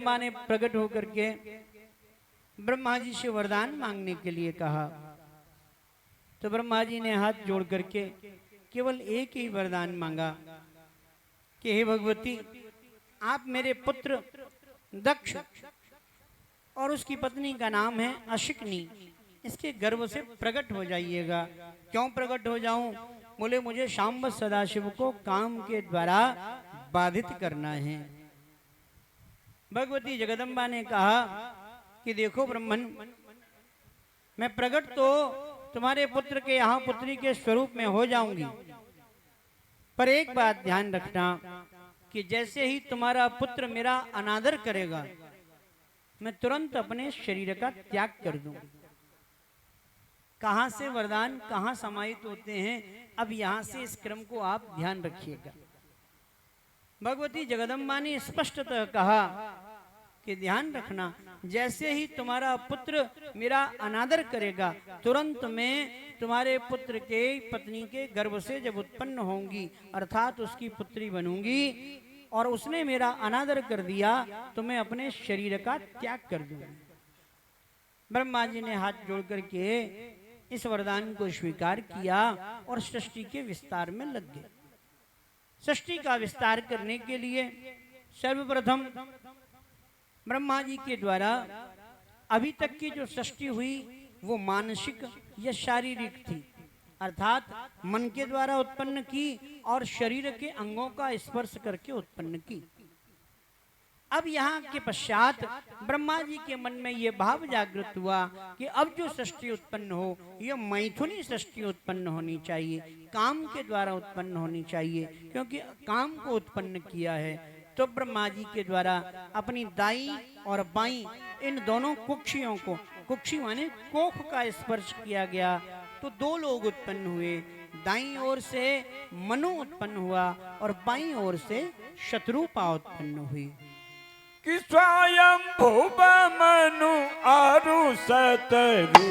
जगदम्बा ने प्रकट होकर के ब्रह्मा जी से वरदान मांगने के लिए कहा, तो ब्रह्मा जी ने हाथ जोड़ करके केवल एक ही वरदान मांगा कि हे भगवती, आप मेरे पुत्र दक्ष और उसकी पत्नी का नाम है अशिकनी, इसके गर्भ से प्रकट हो जाइएगा। क्यों प्रकट हो जाऊं? बोले मुझे शांब सदाशिव को काम के द्वारा बाधित करना है। भगवती जगदम्बा ने कहा कि देखो ब्राह्मण, मैं प्रकट तो तुम्हारे पुत्र के यहाँ पुत्री के स्वरूप में हो जाऊंगी, पर एक बात ध्यान रखना कि जैसे ही तुम्हारा पुत्र मेरा अनादर करेगा, मैं तुरंत अपने शरीर का त्याग कर दूंगी। कहां से वरदान कहां समाहित होते हैं, अब यहां से इस क्रम को आप ध्यान रखिएगा। भगवती जगदम्बा ने स्पष्टतः कहा कि ध्यान रखना, जैसे ही तुम्हारा पुत्र मेरा अनादर करेगा, तुरंत मैं तुम्हारे पुत्र के पत्नी के गर्भ से जब उत्पन्न होंगी, अर्थात उसकी पुत्री बनूंगी, और उसने मेरा अनादर कर दिया तो मैं अपने शरीर का त्याग कर दूंगा। ब्रह्मा जी ने हाथ जोड़ करके इस वरदान को स्वीकार किया और सृष्टि के विस्तार में लग गए। सृष्टि का विस्तार करने के लिए सर्वप्रथम ब्रह्मा जी के द्वारा अभी तक की जो सृष्टि हुई वो मानसिक या शारीरिक थी, अर्थात मन के द्वारा उत्पन्न की और शरीर के अंगों का स्पर्श करके उत्पन्न की। अब यहाँ के पश्चात ब्रह्मा जी के मन में ये भाव जागृत हुआ कि अब जो सृष्टि उत्पन्न हो यह मैथुनी सृष्टि उत्पन्न होनी चाहिए, काम के द्वारा उत्पन्न होनी चाहिए, क्योंकि काम को उत्पन्न किया है। तो ब्रह्मा जी के द्वारा अपनी दाई और बाई इन दोनों कुक्षियों को, कुक्षी माने कोख का स्पर्श किया गया, तो दो लोग उत्पन्न हुए। दाई ओर से मनु उत्पन्न हुआ और बाई ओर से शत्रुपा उत्पन्न हुई। कि स्वयं भुव मनु अरु सतरूपा,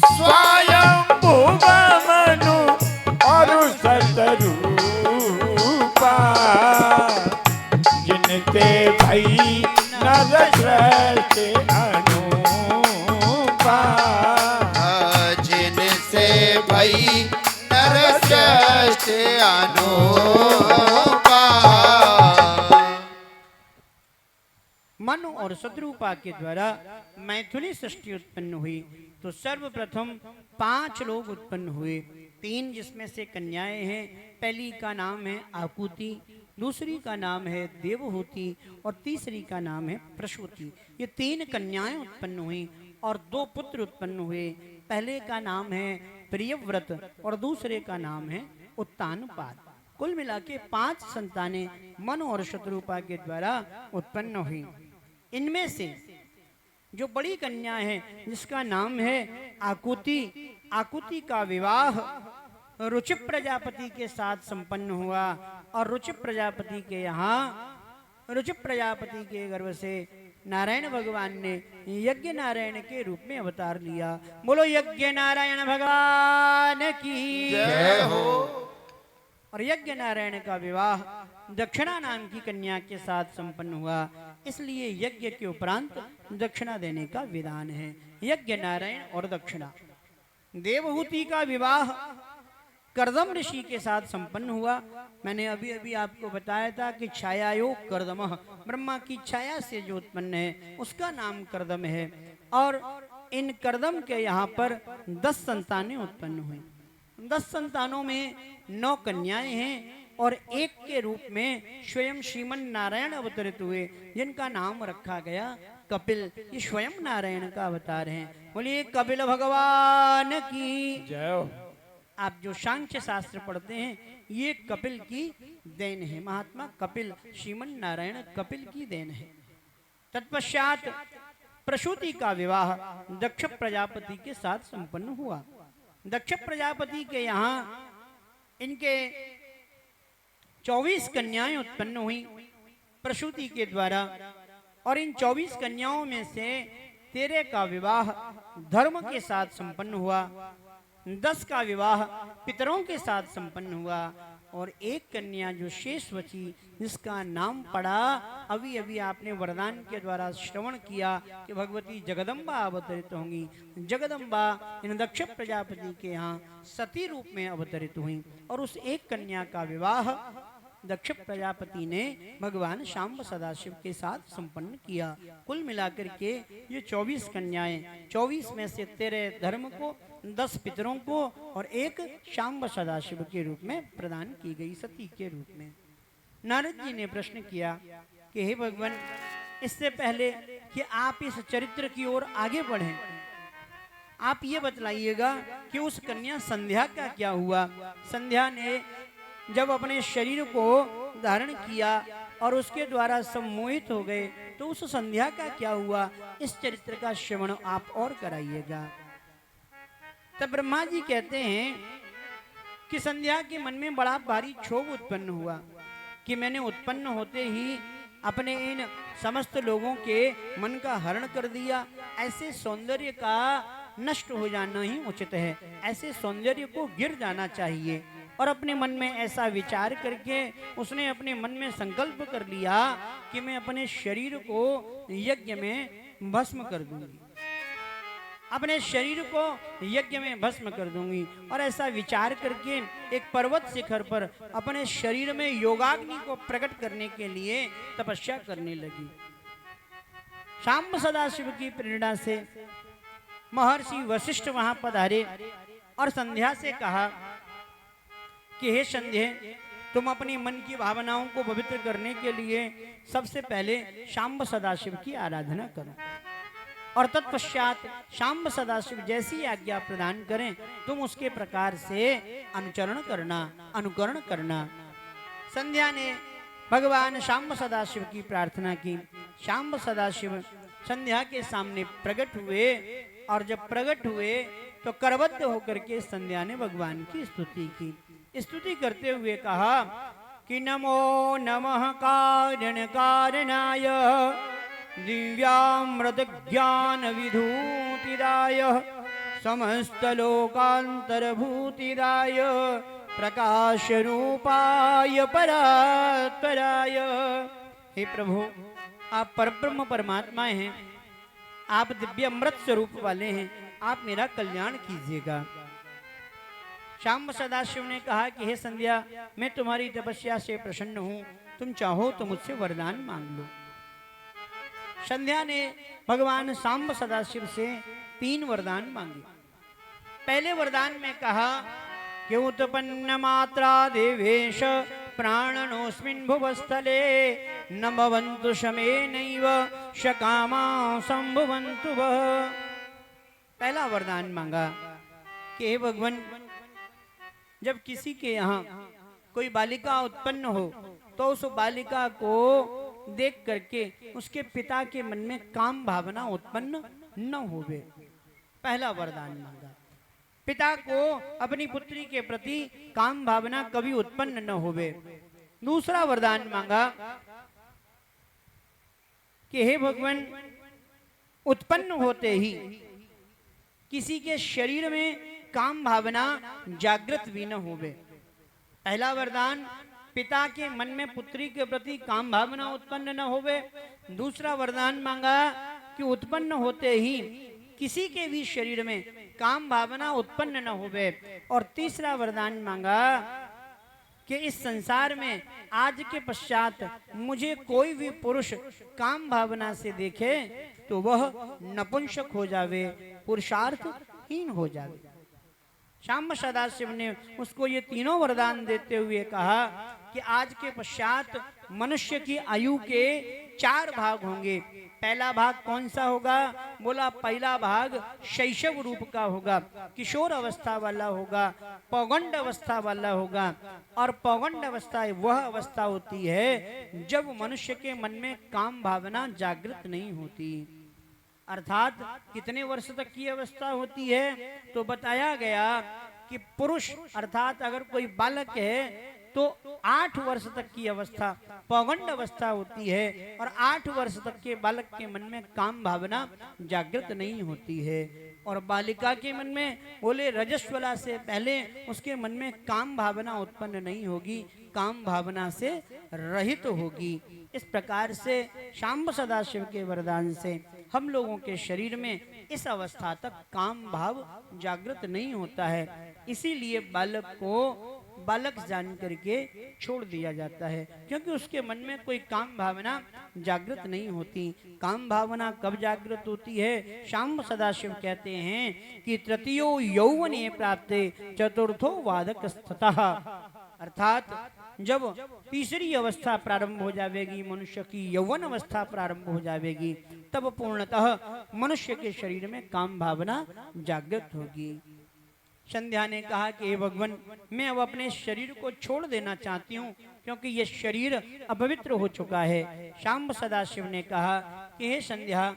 स्वयं भुव मनु अरु सतरूपा, जिनते भई नर श्रेष्ठ अनुपा, जिनसे भई नर श्रेष्ठ अनुपा। मनु और शत्रुपा के द्वारा मैथुनी सृष्टि उत्पन्न हुई। तो सर्वप्रथम 5 लोग उत्पन्न हुए, 3 जिसमें से कन्याएं हैं। पहली का नाम है आकुति, दूसरी का नाम है देवहूति और तीसरी का नाम है प्रसूति। ये 3 कन्याएं उत्पन्न हुई और 2 पुत्र उत्पन्न हुए। पहले का नाम है प्रियव्रत और दूसरे का नाम है उत्तानपाद। कुल मिला के 5 संतानें मनु और शत्रुपा के द्वारा उत्पन्न हुई। इनमें से जो बड़ी कन्या है जिसका नाम है आकुति, आकुति का विवाह रुचि प्रजापति के साथ संपन्न हुआ और रुचि प्रजापति के यहाँ, रुचि प्रजापति के गर्भ से नारायण भगवान ने यज्ञ नारायण के रूप में अवतार लिया। बोलो यज्ञ नारायण भगवान की जय हो। और यज्ञ नारायण का विवाह दक्षिणा नाम की कन्या के साथ संपन्न हुआ, इसलिए यज्ञ के उपरांत दक्षिणा देने का विधान है। यज्ञ नारायण और दक्षिणा। देवहूति का विवाह कर्दम ऋषि के साथ संपन्न हुआ। मैंने अभी अभी आपको बताया था कि छायायोग कर्दम, ब्रह्मा की छाया से जो उत्पन्न है उसका नाम कर्दम है। और इन कर्दम के यहाँ पर 10 संतानें उत्पन्न हुई। 10 संतानों में 9 कन्याएं हैं और एक के रूप में स्वयं श्रीमन नारायण अवतरित हुए, जिनका नाम रखा गया कपिल। ये स्वयं नारायण का अवतार हैं। बोलिए कपिल भगवान की जय हो। आप जो सांख्य शास्त्र पढ़ते हैं ये कपिल की देन है। महात्मा कपिल, श्रीमन नारायण कपिल की देन है। तत्पश्चात प्रसूति का विवाह दक्ष प्रजापति के साथ संपन्न हुआ। दक्ष प्रजापति के यहाँ इनके 24 कन्याएं उत्पन्न हुई प्रसूति के द्वारा, और इन 24 कन्याओं में से 13 का विवाह धर्म के साथ संपन्न हुआ, 10 का विवाह पितरों के साथ संपन्न हुआ और एक कन्या जो शेष बची, जिसका नाम पड़ा, अभी अभी आपने वरदान के द्वारा श्रवण किया कि भगवती जगदम्बा अवतरित होंगी। जगदम्बा इन दक्ष प्रजापति के यहाँ सती रूप में अवतरित हुई और उस एक कन्या का विवाह दक्ष प्रजापति ने भगवान शाम्ब सदाशिव के साथ संपन्न किया। कुल मिलाकर के ये 24 कन्याएं, 24 में से 13 धर्म को, 10 पितरों को और एक शाम्ब सदाशिव के रूप में प्रदान की गई, सती के रूप में। नारद जी ने प्रश्न किया कि हे भगवान, इससे पहले कि आप इस चरित्र की ओर आगे बढ़ें, आप ये बतलाइएगा कि उस कन्या संध्या का क्या हुआ। संध्या ने जब अपने शरीर को धारण किया और उसके द्वारा सम्मोहित हो गए, तो उस संध्या का क्या हुआ, इस चरित्र का श्रवण आप और कराइएगा। तब ब्रह्मा जी कहते हैं कि संध्या के मन में बड़ा भारी क्षोभ उत्पन्न हुआ कि मैंने उत्पन्न होते ही अपने इन समस्त लोगों के मन का हरण कर दिया। ऐसे सौंदर्य का नष्ट हो जाना ही उचित है, ऐसे सौंदर्य को गिर जाना चाहिए। और अपने मन में ऐसा विचार करके उसने अपने मन में संकल्प कर लिया कि मैं अपने शरीर को यज्ञ में भस्म कर दूंगी, अपने शरीर को यज्ञ में भस्म कर दूंगी। और ऐसा विचार करके एक पर्वत शिखर पर अपने शरीर में योगाग्नि को प्रकट करने के लिए तपस्या करने लगी। शाम्ब सदाशिव की प्रेरणा से महर्षि वशिष्ठ वहां पधारे और संध्या से कहा कि हे संध्या, तुम अपनी मन की भावनाओं को पवित्र करने के लिए सबसे पहले शाम्ब सदाशिव की आराधना करो और तत्पश्चात शाम्ब सदाशिव जैसी आज्ञा प्रदान करें तुम उसके प्रकार से अनुचरण करना, अनुकरण करना। संध्या ने भगवान शाम्ब सदाशिव की प्रार्थना की। शाम्ब सदाशिव संध्या के सामने प्रकट हुए और जब प्रकट हुए तो करबद्ध होकर के संध्या ने भगवान की स्तुति की। स्तुति करते हुए कहा कि नमो नमः कारण कारणाय दिव्यामृत ज्ञान विधूतिदाय समस्त लोकांतरभूतिदाय प्रकाश रूपाय परात्पराय। हे प्रभु, आप परब्रह्म परमात्मा हैं, आप दिव्य अमृत स्वरूप वाले हैं, आप मेरा कल्याण कीजिएगा। शाम्ब सदाशिव ने कहा कि हे संध्या, मैं तुम्हारी तपस्या से प्रसन्न हूं, तुम चाहो तो मुझसे वरदान मांग लो। संध्या ने भगवान शाम्ब सदाशिव से 3 वरदान मांगे। पहले वरदान में कहा कि उत्पन्न मात्रा देवेश प्राणनोस्मिन् भुवस्थले न भवन्तु शमेनैव शकामा संभवन्तु वः। पहला वरदान मांगा कि हे भगवान, जब किसी के यहाँ कोई बालिका उत्पन्न हो तो उस बालिका को देख करके उसके पिता के मन में काम भावना उत्पन्न न होवे। पहला वरदान मांगा, पिता को अपनी पुत्री के प्रति काम भावना कभी उत्पन्न न होवे। दूसरा वरदान मांगा कि हे भगवान, उत्पन्न होते ही किसी के शरीर में काम भावना जागृत भी न होवे। पहला वरदान, पिता के मन में पुत्री के प्रति काम भावना उत्पन्न न होवे। दूसरा वरदान मांगा कि उत्पन्न होते ही किसी के भी शरीर में काम भावना उत्पन्न न होवे। और तीसरा वरदान मांगा कि इस संसार में आज के पश्चात मुझे कोई भी पुरुष काम भावना से देखे तो वह नपुंसक हो जावे, पुरुषार्थहीन हो जावे। शाम्ब सदाशिव ने उसको ये तीनों वरदान देते हुए कहा कि आज के पश्चात मनुष्य की आयु के 4 भाग होंगे। पहला भाग कौन सा होगा? बोला पहला भाग शैशव रूप का होगा, किशोर अवस्था वाला होगा, पौगंड अवस्था वाला होगा। और पौगंड अवस्था वह अवस्था होती है जब मनुष्य के मन में काम भावना जागृत नहीं होती। अर्थात कितने वर्ष तक की अवस्था होती है? तो बताया गया कि पुरुष अर्थात अगर कोई बालक है तो 8 वर्ष तक की अवस्था पौगंड अवस्था होती है और 8 वर्ष तक के बालक के मन में काम भावना जागृत नहीं होती है। और बालिका के मन में बोले रजस्वला से पहले उसके मन में काम भावना उत्पन्न नहीं होगी, काम भावना से रहित होगी। इस प्रकार से शाम्ब सदाशिव के वरदान से हम लोगों के शरीर में इस अवस्था तक काम भाव जागृत नहीं होता है। इसीलिए बालक को बालक जान करके छोड़ दिया जाता है, क्योंकि उसके मन में कोई काम भावना जागृत नहीं होती। काम भावना कब जागृत होती है? शाम्ब सदाशिव कहते हैं कि तृतीयो यौवने प्राप्ते चतुर्थो वादक स्थितः, अर्थात जब तीसरी अवस्था प्रारंभ हो जाएगी, मनुष्य की यौवन अवस्था प्रारंभ हो जाएगी, तब पूर्णतः मनुष्य के शरीर में काम भावना जागृत होगी। संध्या ने कहा कि हे भगवान, मैं अब अपने शरीर को छोड़ देना चाहती हूँ, क्योंकि यह शरीर अपवित्र हो चुका है। शाम्ब सदाशिव ने कहा कि हे संध्या,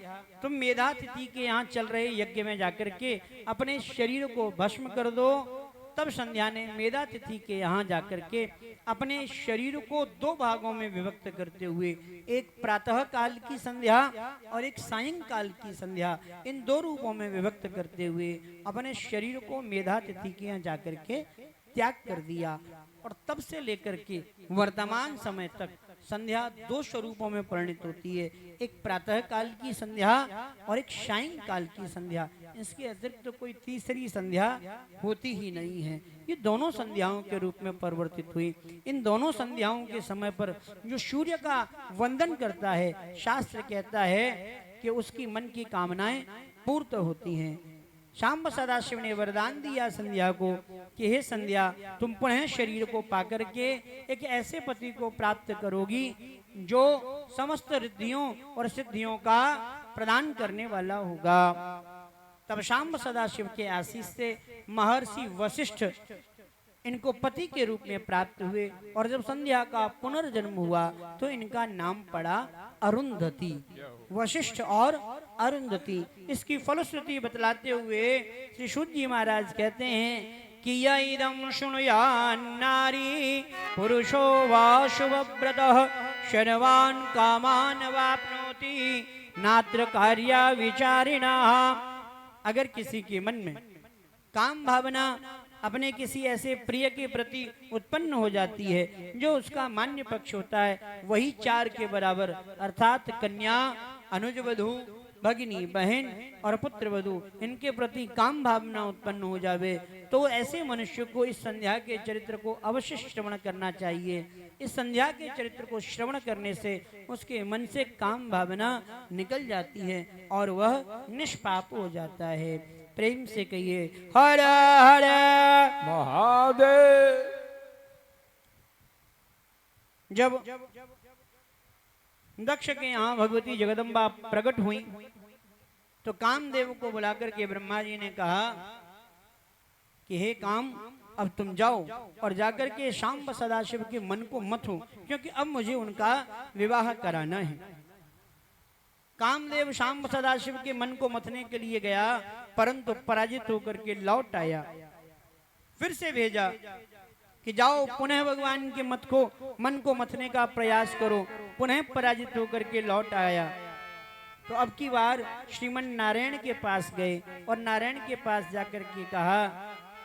तुम मेधातिथि के यहाँ चल रहे यज्ञ में जाकर के अपने शरीर को भस्म कर दो। तब संध्या ने मेधातिथि के यहाँ जाकर के अपने शरीर को 2 भागों में विभक्त करते हुए, एक प्रातः काल की संध्या और एक सायंकाल की संध्या, इन 2 रूपों में विभक्त करते हुए अपने शरीर को मेधातिथि के यहाँ जाकर के त्याग कर दिया। और तब से लेकर के वर्तमान समय तक संध्या 2 स्वरूपों में परिणित होती है, एक प्रातः काल की संध्या और एक सायंकाल की संध्या। इसके अतिरिक्त तो कोई तीसरी संध्या होती ही नहीं है। ये दोनों संध्याओं के रूप में परिवर्तित हुई। इन दोनों संध्याओं के समय पर जो सूर्य का वंदन करता है, शास्त्र कहता है कि उसकी मन की कामनाएं पूर्त होती हैं। शाम्ब सदाशिव ने वरदान दिया संध्या को कि हे संध्या, तुम पुनः शरीर को पाकर के एक ऐसे पति को प्राप्त करोगी जो समस्त रिद्धियों और सिद्धियों का प्रदान करने वाला होगा। तब शाम्ब सदाशिव के आशीष से महर्षि वशिष्ठ इनको पति के रूप में प्राप्त हुए, और जब संध्या का पुनर्जन्म हुआ तो इनका नाम पड़ा अरुंधति। वशिष्ठ और अरुंधति, इसकी फलश्रुति बतलाते हुए श्री शुद्ध जी महाराज कहते हैं कि यदं शृणुयान् नारी पुरुषो वा शुभव्रतः शर्वान् कामान् वाप्नोति नात्र कार्या विचारिणः। अगर किसी के मन में काम भावना अपने किसी ऐसे प्रिय के प्रति उत्पन्न हो जाती है जो उसका मान्य पक्ष होता है, वही 4 के बराबर, अर्थात कन्या, अनुज वधू, भगिनी, बहन और पुत्र वधू, इनके प्रति काम भावना उत्पन्न हो जावे, तो ऐसे मनुष्य को इस संध्या के चरित्र को अवश्य श्रवण करना चाहिए। इस संध्या के चरित्र को श्रवण करने से उसके मन से काम भावना निकल जाती है और वह निष्पाप हो जाता है। प्रेम से कहिए हर हर महादेव। जब दक्ष के यहाँ भगवती जगदम्बा प्रकट हुई तो कामदेव को बुलाकर के ब्रह्मा जी ने कहा कि हे काम, अब तुम जाओ और जाकर के शाम्ब सदाशिव के मन को मथो, क्योंकि अब मुझे उनका विवाह कराना है। कामदेव शाम्ब सदाशिव के मन को मथने के लिए गया, परंतु पराजित होकर के लौट आया। फिर से भेजा कि जाओ पुनः भगवान के मन को मथने का प्रयास करो, पुनः पराजित होकर के लौट आया। तो अब की बार श्रीमन नारायण के पास गए और नारायण के पास जाकर के कहा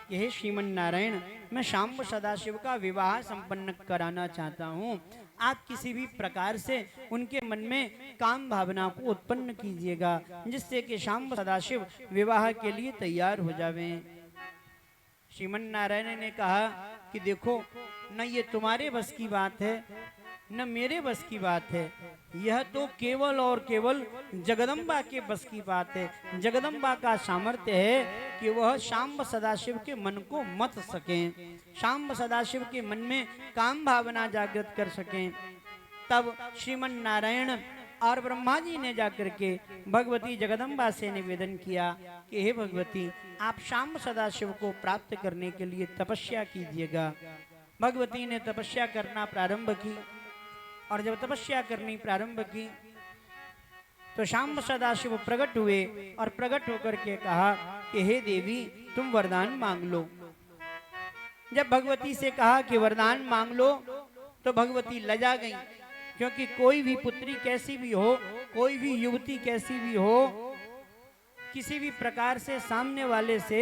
कि हे श्रीमन नारायण, मैं शाम्ब सदाशिव का विवाह संपन्न कराना चाहता हूँ। आप किसी भी प्रकार से उनके मन में काम भावना को उत्पन्न कीजिएगा, जिससे कि शाम्ब सदाशिव विवाह के लिए तैयार हो जावें। श्रीमन नारायण ने कहा कि देखो, न ये तुम्हारे बस की बात है न मेरे बस की बात है, यह तो केवल और केवल जगदम्बा के बस की बात है। जगदम्बा का सामर्थ्य है कि वह शाम्ब सदाशिव के मन को मथ सकें, शाम्ब सदाशिव के मन में काम भावना जागृत कर सकें। तब श्रीमन नारायण और ब्रह्मा जी ने जाकर के भगवती जगदम्बा से निवेदन किया कि हे भगवती, आप शाम्ब सदाशिव को प्राप्त करने के लिए तपस्या कीजिएगा। भगवती ने तपस्या करना प्रारंभ की, और जब तपस्या करनी प्रारंभ की तो शाम्ब सदाशिव प्रकट हुए और प्रकट होकर के कहा कि हे देवी, तुम वरदान मांग लो। जब भगवती से कहा कि वरदान मांग लो, तो भगवती लजा गई, क्योंकि कोई भी पुत्री कैसी भी हो, कोई भी युवती कैसी भी हो, किसी भी प्रकार से सामने वाले से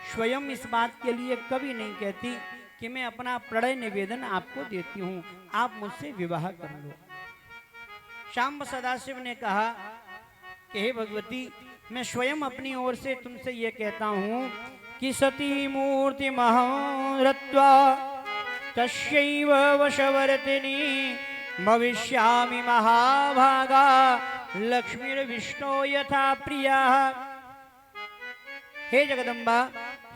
स्वयं इस बात के लिए कभी नहीं कहती कि मैं अपना प्रणय निवेदन आपको देती हूं, आप मुझसे विवाह कर लो। शांब सदाशिव ने कहा कि हे भगवती, मैं स्वयं अपनी ओर से तुमसे ये कहता हूं कि सती मूर्ति महारत्वा तस्यैव वशवर्तिनी भविष्यामि महाभागा लक्ष्मीर्विष्णो यथा प्रिया। हे जगदम्बा,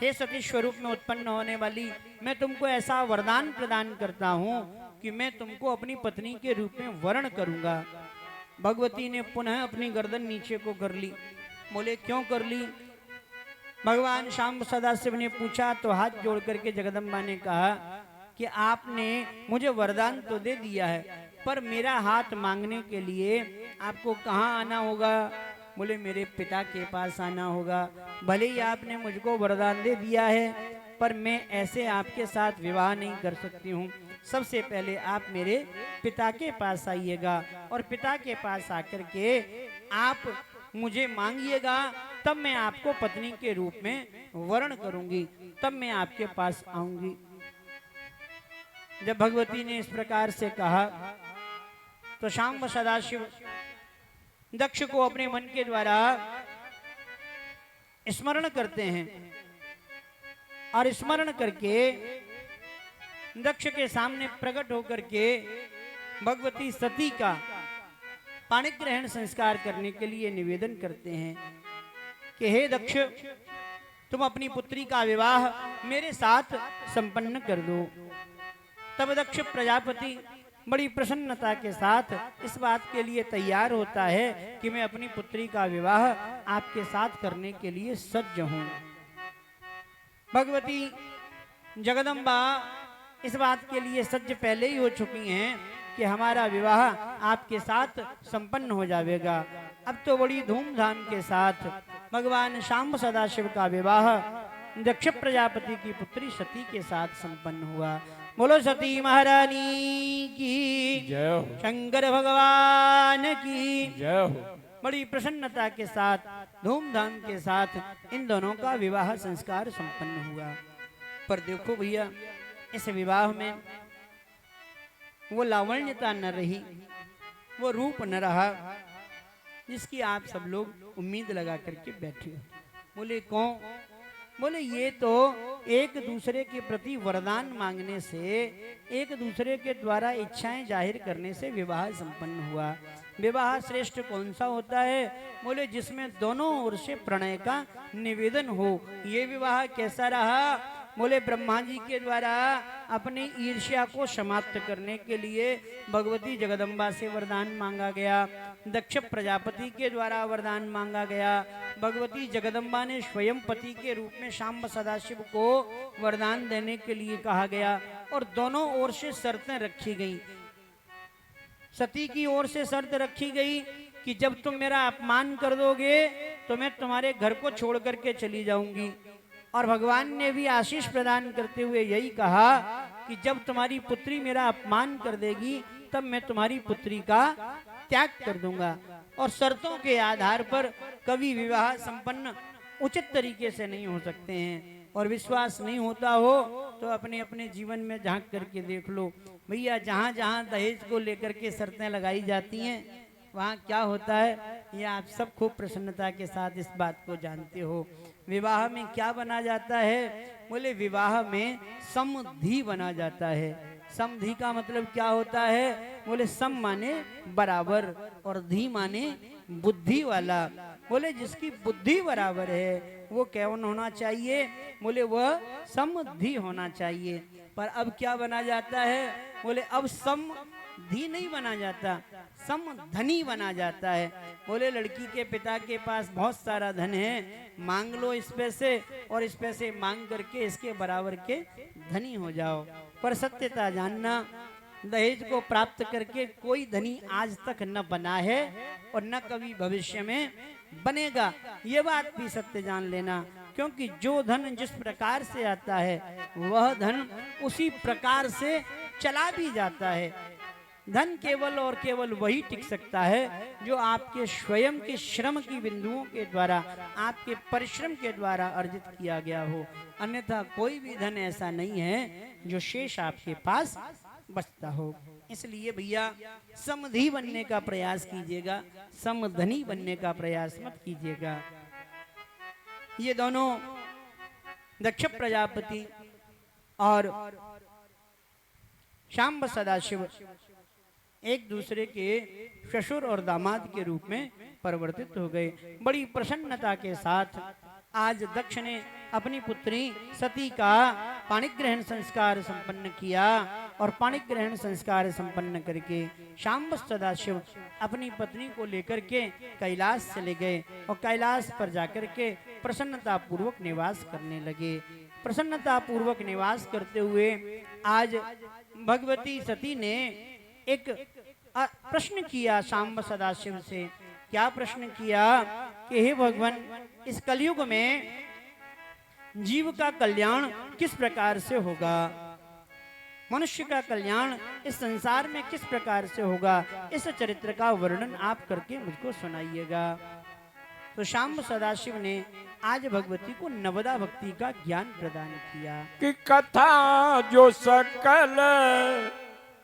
हे सती स्वरूप में उत्पन्न होने वाली, मैं तुमको ऐसा वरदान प्रदान करता हूं कि मैं तुमको अपनी पत्नी के रूप में वर्ण करूंगा। भगवती ने पुनः अपनी गर्दन नीचे को कर ली। बोले क्यों कर ली? भगवान शांब सदाशिव ने पूछा तो हाथ जोड़ करके जगदम्बा ने कहा कि आपने मुझे वरदान तो दे दिया है, पर मेरा हाथ मांगने के लिए आपको कहाँ आना होगा? बोले मेरे पिता के पास आना होगा। भले ही आपने मुझको वरदान दे दिया है, पर मैं ऐसे आपके साथ विवाह नहीं कर सकती हूँ। सबसे पहले आप मेरे पिता के पास आइएगा और पिता के पास आकर के आप मुझे मांगिएगा, तब मैं आपको पत्नी के रूप में वर्ण करूंगी, तब मैं आपके पास आऊंगी। जब भगवती ने इस प्रकार से कहा तो शांब सदाशिव दक्ष को अपने मन के द्वारा स्मरण करते हैं और स्मरण करके दक्ष के सामने प्रकट होकर के भगवती सती का पाणिग्रहण संस्कार करने के लिए निवेदन करते हैं कि हे दक्ष, तुम अपनी पुत्री का विवाह मेरे साथ संपन्न कर दो। तब दक्ष प्रजापति बड़ी प्रसन्नता के साथ इस बात के लिए तैयार होता है कि मैं अपनी पुत्री का विवाह आपके साथ करने के लिए सज्ज हूं। भगवती जगदम्बा इस बात के लिए सज्ज पहले ही हो चुकी हैं कि हमारा विवाह आपके साथ संपन्न हो जाएगा। अब तो बड़ी धूमधाम के साथ भगवान शांब सदाशिव का विवाह दक्ष प्रजापति की पुत्री सती के साथ संपन्न हुआ। बोलो सती महारानी की जय हो, शंकर भगवान की जय हो। बड़ी प्रसन्नता के साथ धूमधाम के साथ इन दोनों का विवाह संस्कार संपन्न हुआ। पर देखो भैया, इस विवाह में वो लावण्यता न रही, वो रूप न रहा जिसकी आप सब लोग उम्मीद लगा करके बैठे हो। बोले कौन? बोले ये तो एक दूसरे के प्रति वरदान मांगने से, एक दूसरे के द्वारा इच्छाएं जाहिर करने से विवाह संपन्न हुआ। विवाह श्रेष्ठ कौन सा होता है? बोले जिसमें दोनों ओर से प्रणय का निवेदन हो। ये विवाह कैसा रहा? बोले ब्रह्मा जी के द्वारा अपनी ईर्ष्या को समाप्त करने के लिए भगवती जगदम्बा से वरदान मांगा गया। दक्ष प्रजापति के द्वारा वरदान मांगा गया। भगवती जगदम्बा ने स्वयं पति के रूप में शांब सदाशिव को वरदान देने के लिए कहा गया और दोनों ओर से शर्तें रखी गई। सती की ओर से शर्त रखी गई कि जब तुम मेरा अपमान कर दोगे तो मैं तुम्हारे घर को छोड़ करके चली जाऊंगी। और भगवान ने भी आशीष प्रदान करते हुए यही कहा कि जब तुम्हारी पुत्री मेरा अपमान कर देगी तब मैं तुम्हारी पुत्री का त्याग कर दूंगा। और शर्तों के आधार पर कभी विवाह संपन्न उचित तरीके से नहीं हो सकते हैं। और विश्वास नहीं होता हो तो अपने अपने जीवन में झांक करके देख लो भैया, जहाँ जहाँ दहेज को लेकर के शर्तें लगाई जाती हैं वहाँ क्या होता है, ये आप सब खूब प्रसन्नता के साथ इस बात को जानते हो। विवाह में क्या बना जाता है? बोले विवाह में समधि बना जाता है। समधि का मतलब क्या होता है? बोले सम माने बराबर और धी माने बुद्धि वाला। बोले जिसकी बुद्धि बराबर है वो कौन होना चाहिए? बोले वह समधि होना चाहिए। पर अब क्या बना जाता है? बोले अब समधि नहीं बना जाता, समधनी बना जाता है। बोले लड़की के पिता के पास बहुत सारा धन है, मांग लो इस पैसे और इस पैसे मांग करके इसके बराबर के धनी हो जाओ। पर सत्यता जानना, दहेज को प्राप्त करके कोई धनी आज तक न बना है और न कभी भविष्य में बनेगा। ये बात भी सत्य जान लेना। क्योंकि जो धन जिस प्रकार से आता है वह धन उसी प्रकार से चला भी जाता है। धन केवल और केवल वही टिक सकता है जो आपके स्वयं के श्रम की बिंदुओं के द्वारा, आपके परिश्रम के द्वारा अर्जित किया गया हो। अन्यथा कोई भी धन ऐसा नहीं है जो शेष आपके पास बचता हो। इसलिए भैया समधि बनने का प्रयास कीजिएगा, समधनी बनने का प्रयास मत कीजिएगा। ये दोनों दक्ष प्रजापति और शांब सदाशिव एक दूसरे के ससुर और दामाद के रूप में परिवर्तित हो गए। बड़ी प्रसन्नता के साथ आज दक्ष ने अपनी पुत्री सती का पाणिग्रहण संस्कार संपन्न किया और पाणिग्रहण संस्कार संपन्न करके शांब सदाशिव अपनी पत्नी को लेकर के कैलाश चले गए और कैलाश पर जाकर के प्रसन्नता पूर्वक निवास करने लगे। प्रसन्नता पूर्वक निवास करते हुए आज भगवती सती ने एक प्रश्न किया शांब सदाशिव से। क्या प्रश्न किया कि हे भगवान, इस कलयुग में जीव का कल्याण किस प्रकार से होगा, मनुष्य का कल्याण इस संसार में किस प्रकार से होगा, इस चरित्र का वर्णन आप करके मुझको सुनाइएगा। तो शांब सदाशिव ने आज भगवती को नवदा भक्ति का ज्ञान प्रदान किया कि कथा जो सकल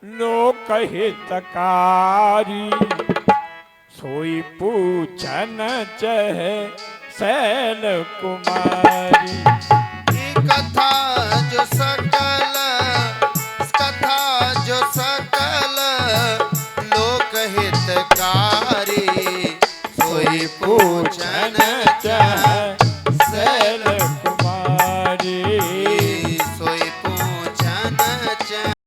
लोक हितकारी, सोई पूछन चहे शैल कुमारी। ये कथा जो सकल